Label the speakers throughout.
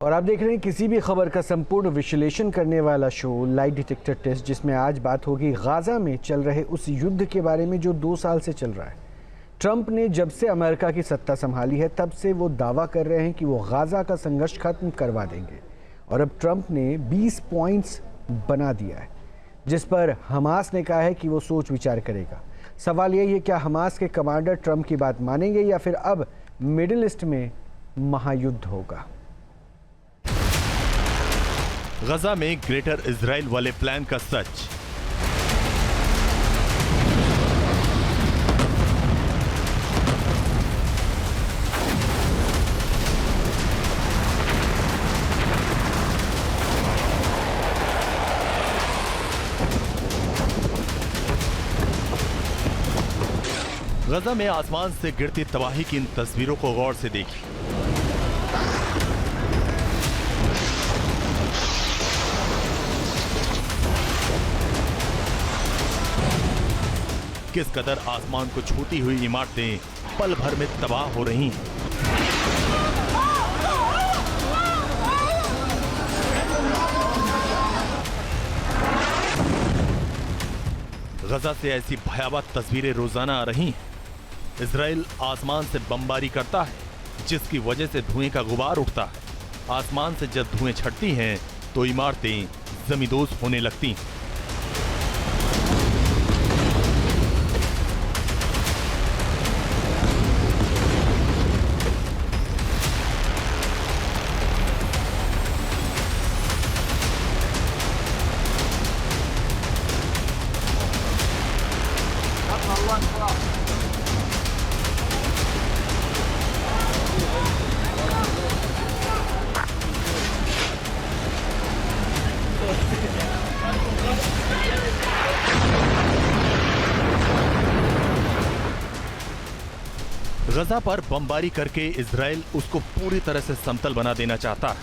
Speaker 1: और आप देख रहे हैं किसी भी खबर का संपूर्ण विश्लेषण करने वाला शो लाइट डिटेक्टर टेस्ट, जिसमें आज बात होगी गाजा में चल रहे उस युद्ध के बारे में जो 2 साल से चल रहा है। ट्रंप ने जब से अमेरिका की सत्ता संभाली है तब से वो दावा कर रहे हैं कि वो गाजा का संघर्ष खत्म करवा देंगे, और अब ट्रंप ने 20 पॉइंट्स बना दिया है जिस पर हमास ने कहा है कि वो सोच विचार करेगा। सवाल यही है, क्या हमास के कमांडर ट्रंप की बात मानेंगे या फिर अब मिडिल ईस्ट में महायुद्ध होगा।
Speaker 2: गजा में ग्रेटर इजराइल वाले प्लान का सच। गजा में आसमान से गिरती तबाही की इन तस्वीरों को गौर से देखिए। किस कदर आसमान को छूती हुई इमारतें पल भर में तबाह हो रही हैं। गजा से ऐसी भयावह तस्वीरें रोजाना आ रही हैं। इजराइल आसमान से बमबारी करता है जिसकी वजह से धुएं का गुबार उठता है। आसमान से जब धुएं छटती हैं तो इमारतें जमींदोज होने लगती हैं। गजा पर बमबारी करके इजराइल उसको पूरी तरह से समतल बना देना चाहता है।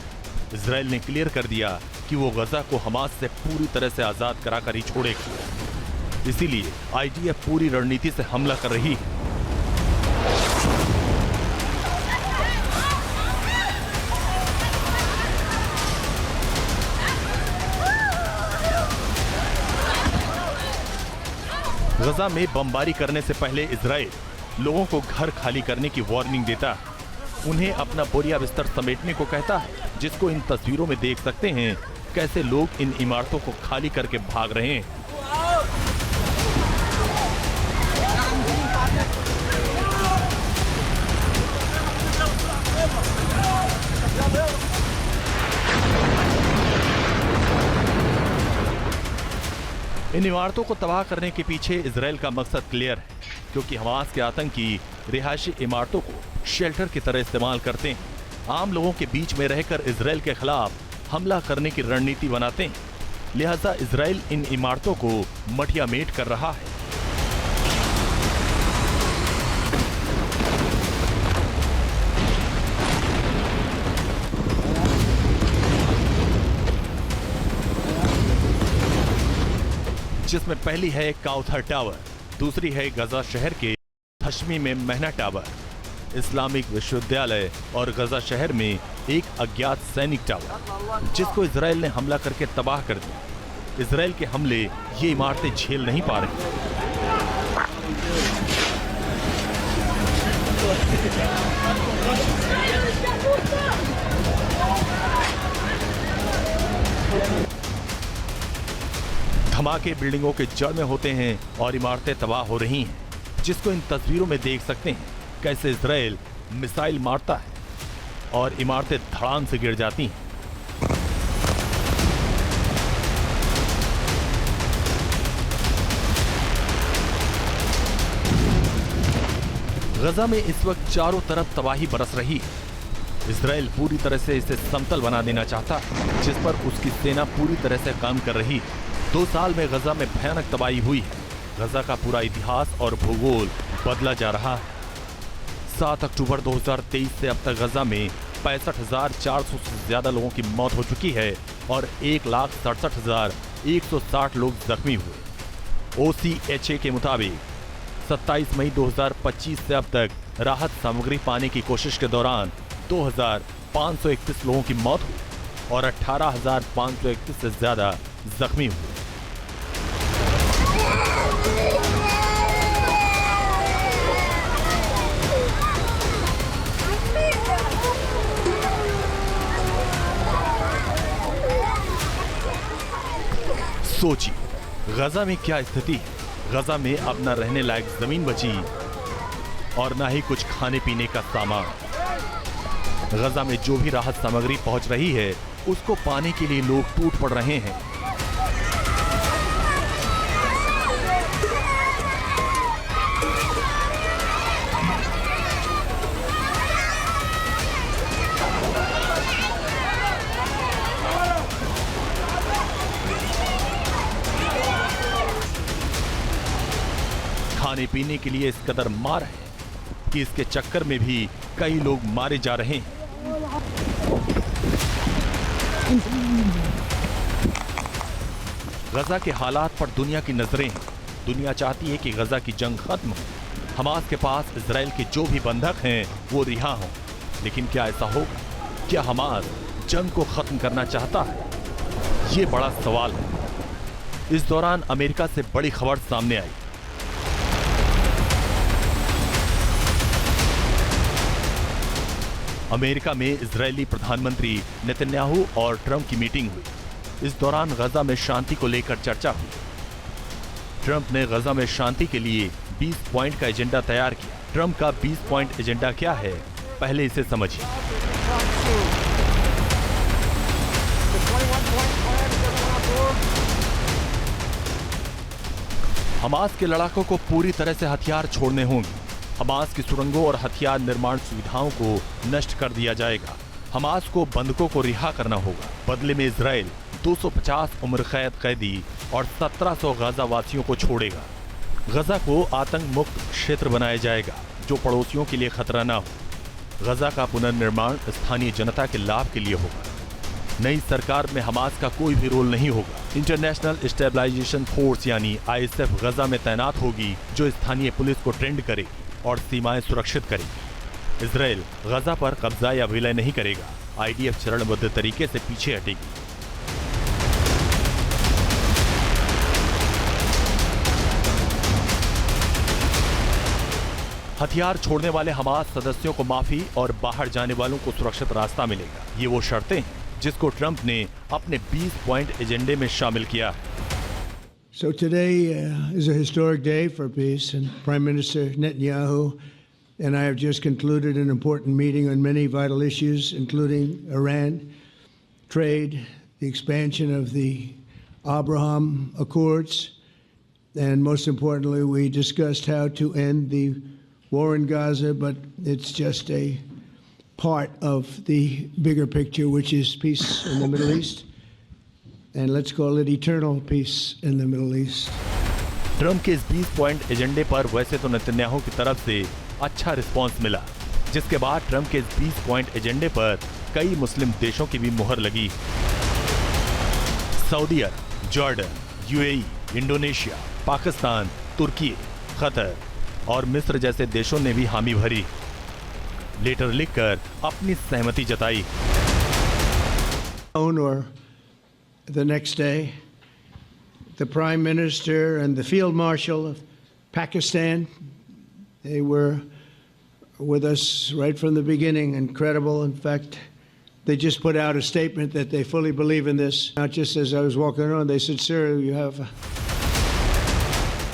Speaker 2: इजराइल ने क्लियर कर दिया कि वो गजा को हमास से पूरी तरह से आजाद कराकर ही छोड़ेगा। इसीलिए आईडीएफ पूरी रणनीति से हमला कर रही है। गजा में बमबारी करने से पहले इजराइल लोगों को घर खाली करने की वार्निंग देता है। उन्हें अपना बोरिया बिस्तर समेटने को कहता है, जिसको इन तस्वीरों में देख सकते हैं कैसे लोग इन इमारतों को खाली करके भाग रहे हैं। इन इमारतों को तबाह करने के पीछे इजराइल का मकसद क्लियर है, क्योंकि हमास के आतंकी रिहायशी इमारतों को शेल्टर की तरह इस्तेमाल करते हैं। आम लोगों के बीच में रहकर इजराइल के खिलाफ हमला करने की रणनीति बनाते हैं। लिहाजा इजराइल इन इमारतों को मटिया मेट कर रहा है। जिसमें पहली है काउथर टावर, दूसरी है गजा शहर के हशमी में महना टावर, इस्लामिक विश्वविद्यालय और गजा शहर में एक अज्ञात सैनिक टावर, जिसको इजराइल ने हमला करके तबाह कर दिया। इजराइल के हमले ये इमारतें झेल नहीं पा रही। धमाके बिल्डिंगों के जड़ में होते हैं और इमारतें तबाह हो रही हैं, जिसको इन तस्वीरों में देख सकते हैं कैसे इजराइल मिसाइल मारता है और इमारतें धड़ाम से गिर जाती हैं। गजा में इस वक्त चारों तरफ तबाही बरस रही है। इजराइल पूरी तरह से इसे समतल बना देना चाहता है, जिस पर उसकी सेना पूरी तरह से काम कर रही है। 2 साल में गजा में भयानक तबाही हुई है। गजा का पूरा इतिहास और भूगोल बदला जा रहा है। 7 अक्टूबर 2023 से अब तक गजा में 65,400 से ज्यादा लोगों की मौत हो चुकी है और 1,67,160 लोग जख्मी हुए। OCHA के मुताबिक 27 मई 2025 से अब तक राहत सामग्री पाने की कोशिश के दौरान 2,000 531 लोगों की मौत हुई और 18,531 से ज्यादा जख्मी हुए। सोचिए गजा में क्या स्थिति है। गजा में अब न रहने लायक जमीन बची और ना ही कुछ खाने पीने का सामान। गजा में जो भी राहत सामग्री पहुंच रही है उसको पाने के लिए लोग टूट पड़ रहे हैं। खाने पीने के लिए इस कदर मार है कि इसके चक्कर में भी कई लोग मारे जा रहे हैं। गजा के हालात पर दुनिया की नजरें हैं। दुनिया चाहती है कि गजा की जंग खत्म हो। हमास के पास इजराइल के जो भी बंधक हैं वो रिहा हों। लेकिन क्या ऐसा होगा? क्या हमास जंग को खत्म करना चाहता है? ये बड़ा सवाल है। इस दौरान अमेरिका से बड़ी खबर सामने आई। अमेरिका में इजरायली प्रधानमंत्री नेतन्याहू और ट्रंप की मीटिंग हुई। इस दौरान गजा में शांति को लेकर चर्चा हुई। ट्रंप ने गजा में शांति के लिए 20 पॉइंट का एजेंडा तैयार किया। ट्रंप का 20 पॉइंट एजेंडा क्या है, पहले इसे समझिए। हमास के लड़ाकों को पूरी तरह से हथियार छोड़ने होंगे। हमास की सुरंगों और हथियार निर्माण सुविधाओं को नष्ट कर दिया जाएगा। हमास को बंधकों को रिहा करना होगा। बदले में इजराइल 250 उम्र कैद कैदी और 1700 गजा वासियों को छोड़ेगा। गजा को आतंक मुक्त क्षेत्र बनाया जाएगा जो पड़ोसियों के लिए खतरा ना हो। गजा का पुनर्निर्माण स्थानीय जनता के लाभ के लिए होगा। नई सरकार में हमास का कोई भी रोल नहीं होगा। इंटरनेशनल स्टेबलाइजेशन फोर्स यानी ISF गजा में तैनात होगी जो स्थानीय पुलिस को ट्रेंड करेगी और सीमाएं सुरक्षित करेगी। इजराइल गजा पर कब्जा या विलय नहीं करेगा। IDF चरणबद्ध तरीके से पीछे हटेगी। हथियार छोड़ने वाले हमास सदस्यों को माफी और बाहर जाने वालों को सुरक्षित रास्ता मिलेगा। ये वो शर्तें हैं जिसको ट्रंप ने अपने 20 पॉइंट एजेंडे में शामिल किया है।
Speaker 3: So today is a historic day for peace, and Prime Minister Netanyahu and I have just concluded an important meeting on many vital issues, including Iran, trade, the expansion of the Abraham Accords, and most importantly, we discussed how to end the war in Gaza, but it's just a part of the bigger picture, which is peace in the Middle East. And let's call it eternal peace in the Middle East.
Speaker 2: Trump के इस 20 point एजेंडे पर वैसे तो Netanyahu की तरफ से अच्छा रिस्पांस मिला, जिसके बाद ट्रंप के इस 20 पॉइंट एजेंडे पर कई मुस्लिम देशों की भी मुहर लगी। सऊदी अरब, जॉर्डन, UAE, इंडोनेशिया, पाकिस्तान, तुर्की, कतर और मिस्र जैसे देशों ने भी हामी भरी, लेटर लिखकर अपनी सहमति जताई।
Speaker 3: Or the next day, the Prime Minister and the Field Marshal of Pakistan, they were with us right from the beginning. Incredible. In fact, they just put out a statement that they fully believe in this. Not just as I was walking around, they said, "Sir, you have."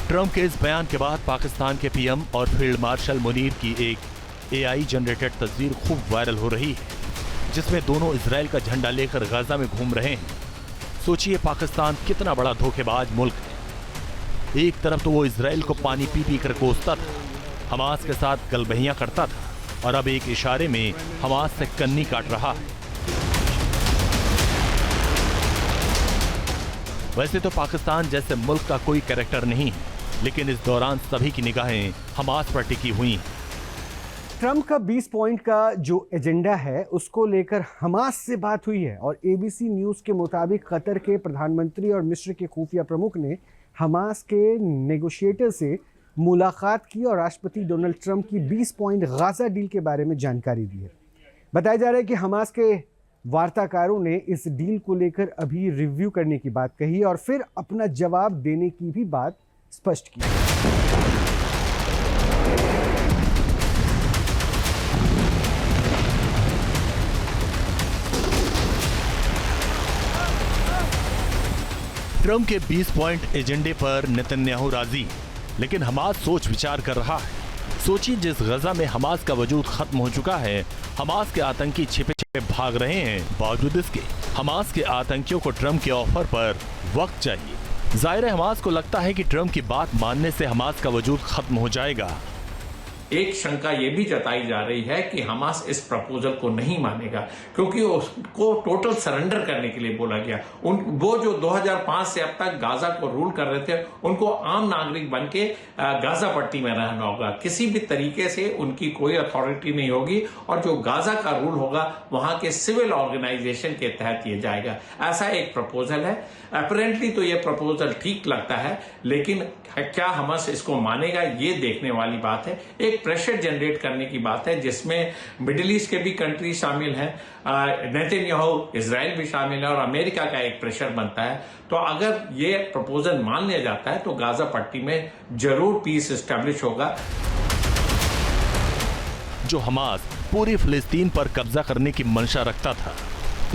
Speaker 2: Trump के इस बयान के बाद पाकिस्तान के PM और field marshal Munir की एक AI generated तस्वीर खूब वायरल हो रही है, जिसमें दोनों इजराइल का झंडा लेकर गजा में घूम रहे हैं। सोचिए पाकिस्तान कितना बड़ा धोखेबाज मुल्क है। एक तरफ तो वो इजराइल को पानी पी पी कर कोसता था, हमास के साथ गलबहियां करता था, और अब एक इशारे में हमास से कन्नी काट रहा है। वैसे तो पाकिस्तान जैसे मुल्क का कोई कैरेक्टर नहीं है, लेकिन इस दौरान सभी की निगाहें हमास पर टिकी हुई हैं।
Speaker 1: ट्रंप का 20 पॉइंट का जो एजेंडा है उसको लेकर हमास से बात हुई है और ABC न्यूज़ के मुताबिक कतर के प्रधानमंत्री और मिस्र के खुफिया प्रमुख ने हमास के नेगोशिएटर से मुलाकात की और राष्ट्रपति डोनाल्ड ट्रंप की 20 पॉइंट गाजा डील के बारे में जानकारी दी है। बताया जा रहा है कि हमास के वार्ताकारों ने इस डील को लेकर अभी रिव्यू करने की बात कही और फिर अपना जवाब देने की भी बात स्पष्ट की।
Speaker 2: ट्रंप के 20 पॉइंट एजेंडे पर नेतन्याहू राजी, लेकिन हमास सोच विचार कर रहा है। सोचिए, जिस गजा में हमास का वजूद खत्म हो चुका है, हमास के आतंकी छिपे छिपे भाग रहे हैं, बावजूद इसके हमास के आतंकियों को ट्रंप के ऑफर पर वक्त चाहिए। जाहिर है हमास को लगता है कि ट्रंप की बात मानने से हमास का वजूद खत्म हो जाएगा।
Speaker 4: एक शंका ये भी जताई जा रही है कि हमास इस प्रपोजल को नहीं मानेगा, क्योंकि उसको टोटल सरेंडर करने के लिए बोला गया। वो जो 2005 से अब तक गाजा को रूल कर रहे थे, उनको आम नागरिक बन के गाजा पट्टी में रहना होगा। किसी भी तरीके से उनकी कोई अथॉरिटी नहीं होगी और जो गाजा का रूल होगा वहां के सिविल ऑर्गेनाइजेशन के तहत ये जाएगा। ऐसा एक प्रपोजल है। अपरेंटली तो ये प्रपोजल ठीक लगता है, लेकिन क्या हमास इसको मानेगा, ये देखने वाली बात है। एक प्रेशर जनरेट करने की बात है जिसमें मिडिल ईस्ट के भी कंट्री शामिल हैं, नेतन्याहू इजराइल भी शामिल है और अमेरिका का एक प्रेशर बनता है। तो अगर ये प्रपोजल मान लिया जाता है तो गाजा पट्टी में जरूर पीस एस्टेब्लिश होगा।
Speaker 2: जो हमास पूरी फिलिस्तीन पर कब्जा करने की मंशा रखता था,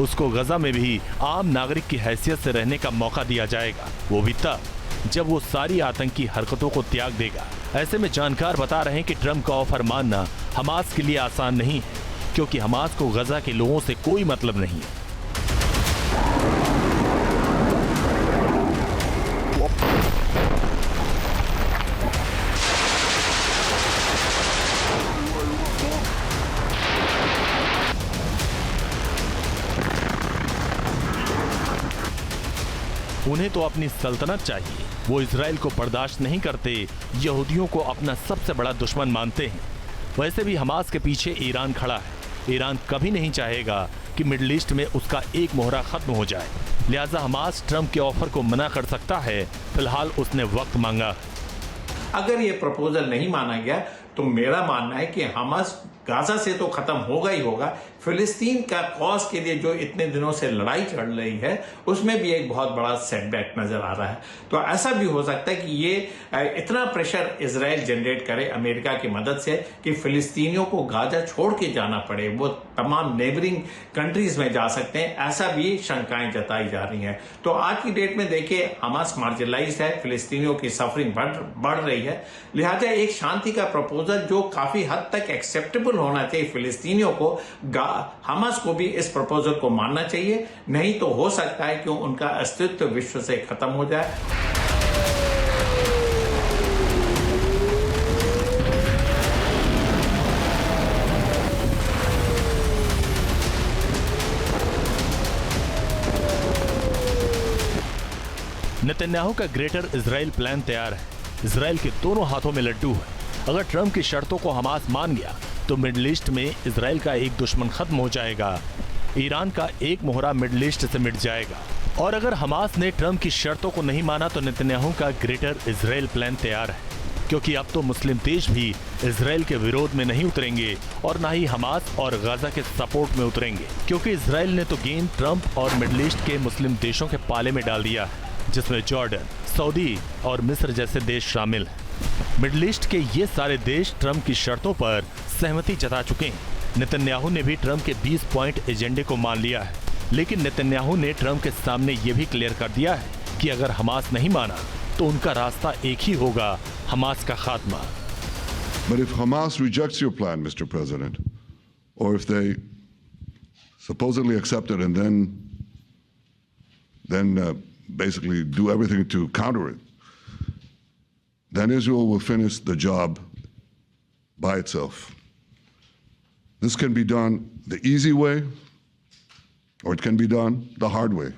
Speaker 2: उसको गजा में भी आम नागरिक की हैसियत से रहने का मौका दिया जाएगा, वो भी तब जब वो सारी आतंकी हरकतों को त्याग देगा। ऐसे में जानकार बता रहे हैं कि ट्रंप का ऑफर मानना हमास के लिए आसान नहीं है, क्योंकि हमास को गजा के लोगों से कोई मतलब नहीं है। उन्हें तो अपनी सल्तनत चाहिए। वो इजराइल को बर्दाश्त नहीं करते, यहूदियों को अपना सबसे बड़ा दुश्मन मानते हैं। वैसे भी हमास के पीछे ईरान खड़ा है। ईरान कभी नहीं चाहेगा कि मिडिल ईस्ट में उसका एक मोहरा खत्म हो जाए, लिहाजा हमास ट्रंप के ऑफर को मना कर सकता है। फिलहाल उसने वक्त मांगा।
Speaker 4: अगर ये प्रपोजल नहीं माना गया तो मेरा मानना है कि हमास गाजा से तो खत्म होगा ही होगा, फिलिस्तीन का कॉज के लिए जो इतने दिनों से लड़ाई चल रही है उसमें भी एक बहुत बड़ा सेटबैक नजर आ रहा है। तो ऐसा भी हो सकता है कि ये इतना प्रेशर इजराइल जनरेट करे अमेरिका की मदद से कि फिलिस्तीनियों को गाजा छोड़ के जाना पड़े, वो तमाम नेबरिंग कंट्रीज में जा सकते हैं। ऐसा भी शंकाएं जताई जा रही हैं। तो आज की डेट में देखिए, हमास मार्जिनलाइज्ड है, फिलिस्तीनियों की सफरिंग बढ़ रही है। लिहाजा एक शांति का प्रपोजल जो काफी हद तक एक्सेप्टेबल होना चाहिए फिलिस्तीनियों को, हमास को भी इस प्रपोजल को मानना चाहिए। नहीं तो हो सकता है कि उनका अस्तित्व विश्व से खत्म हो जाए।
Speaker 2: नेतन्याहू का ग्रेटर इजराइल प्लान तैयार है। इजराइल के दोनों हाथों में लड्डू है। अगर ट्रंप की शर्तों को हमास मान गया तो मिडिल ईस्ट में इजराइल का एक दुश्मन खत्म हो जाएगा, ईरान का एक मोहरा मिडिल ईस्ट से मिट जाएगा। और अगर हमास ने ट्रंप की शर्तों को नहीं माना तो नेतन्याहू का ग्रेटर इजराइल प्लान तैयार है, क्योंकि अब तो मुस्लिम देश भी इजराइल के विरोध में नहीं उतरेंगे और ना ही हमास और गाजा के सपोर्ट में उतरेंगे, क्योंकि इजराइल ने तो गेंद ट्रंप और मिडिल ईस्ट के मुस्लिम देशों के पाले में डाल दिया है, जिसमें जॉर्डन, सऊदी और मिस्र जैसे देश शामिल हैं। मिडिल ईस्ट के ये सारे देश ट्रंप की शर्तों पर सहमति जता चुके हैं। नेतन्याहू ने भी ट्रंप के 20 पॉइंट एजेंडे को मान लिया है, लेकिन नेतन्याहू ने ट्रंप के सामने ये भी क्लियर कर दिया है कि अगर हमास नहीं माना तो उनका रास्ता एक ही होगा, हमास का खात्मा।
Speaker 5: But if Hamas rejects your plan, Mr. President, or if they supposedly accept it and then basically do everything to counter it, then Israel will finish the job by itself. This can be done the easy way, or it can be done the hard way,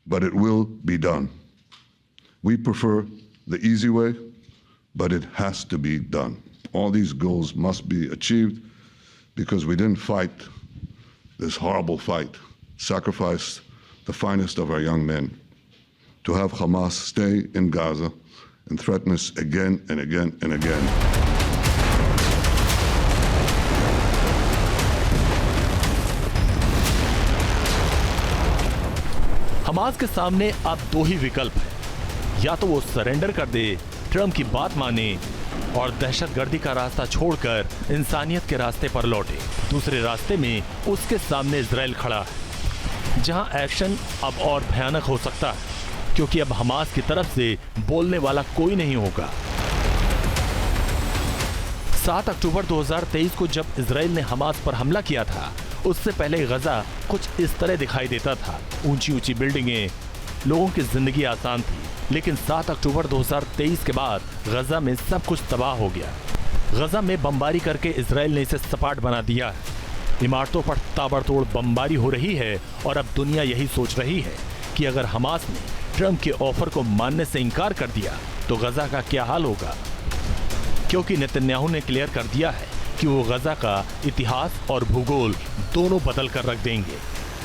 Speaker 5: but it will be done. We prefer the easy way, but it has to be done. All these goals must be achieved because we didn't fight this horrible fight, sacrifice the finest of our young men to have Hamas stay in Gaza and threaten us again and again and again.
Speaker 2: Hamas के सामने अब दो ही विकल्प है, या तो वो surrender कर दे, ट्रंप की बात माने और दहशतगर्दी का रास्ता छोड़कर इंसानियत के रास्ते पर लौटे। दूसरे रास्ते में उसके सामने इजराइल खड़ा है, जहां एक्शन अब और भयानक हो सकता है, क्योंकि अब हमास की तरफ से बोलने वाला कोई नहीं होगा। 7 अक्टूबर 2023 को जब इजराइल ने हमास पर हमला किया था, उससे पहले गजा कुछ इस तरह दिखाई देता था। ऊंची ऊंची बिल्डिंगें, लोगों की जिंदगी आसान थी। लेकिन 7 अक्टूबर 2023 के बाद गजा में सब कुछ तबाह हो गया। गजा में बमबारी करके इजराइल ने इसे सपाट बना दिया है। इमारतों पर ताबड़तोड़ बमबारी हो रही है और अब दुनिया यही सोच रही है कि अगर हमास ने ट्रंप के ऑफर को मानने से इनकार कर दिया तो गजा का क्या हाल होगा, क्योंकि नेतन्याहू ने क्लियर कर दिया है कि वो गजा का इतिहास और भूगोल दोनों बदल कर रख देंगे।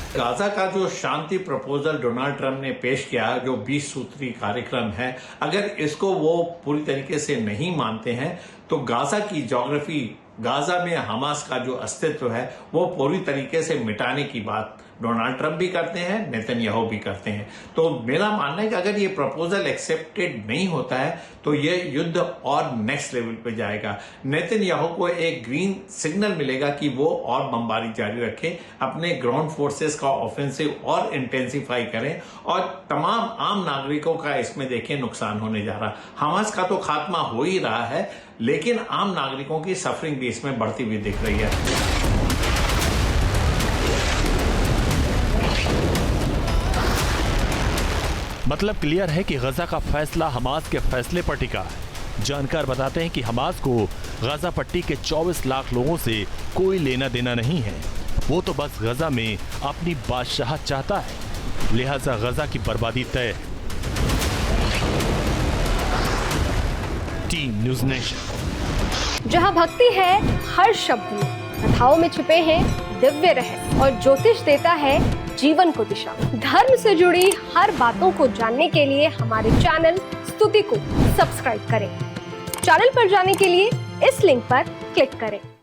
Speaker 4: गाजा का जो शांति प्रपोजल डोनाल्ड ट्रंप ने पेश किया, जो 20 सूत्री कार्यक्रम है, अगर इसको वो पूरी तरीके से नहीं मानते हैं तो गाजा की ज्योग्राफी, गाजा में हमास का जो अस्तित्व है वो पूरी तरीके से मिटाने की बात डोनाल्ड ट्रंप भी करते हैं, नेतन्याहू भी करते हैं। तो मेरा मानना है कि अगर ये प्रपोजल एक्सेप्टेड नहीं होता है तो ये युद्ध और नेक्स्ट लेवल पे जाएगा। नेतन्याहू को एक ग्रीन सिग्नल मिलेगा कि वो और बमबारी जारी रखें, अपने ग्राउंड फोर्सेस का ऑफेंसिव और इंटेंसिफाई करें और तमाम आम नागरिकों का इसमें देखें नुकसान होने जा रहा। हमास का तो खात्मा हो ही रहा है, लेकिन आम नागरिकों की सफरिंग भी इसमें बढ़ती हुई दिख रही है।
Speaker 2: मतलब क्लियर है कि गजा का फैसला हमास के फैसले पर टिका है। जानकार बताते हैं कि हमास को गजा पट्टी के 24 लाख लोगों से कोई लेना देना नहीं है। वो तो बस गजा में अपनी बादशाहत चाहता है, लिहाजा गजा की बर्बादी तय है। Team news nation.
Speaker 6: जहां भक्ति है हर शब्द में, कथाओं में छुपे हैं दिव्य रहस्य और ज्योतिष देता है जीवन को दिशा। धर्म से जुड़ी हर बातों को जानने के लिए हमारे चैनल स्तुति को सब्सक्राइब करें। चैनल पर जाने के लिए इस लिंक पर क्लिक करें।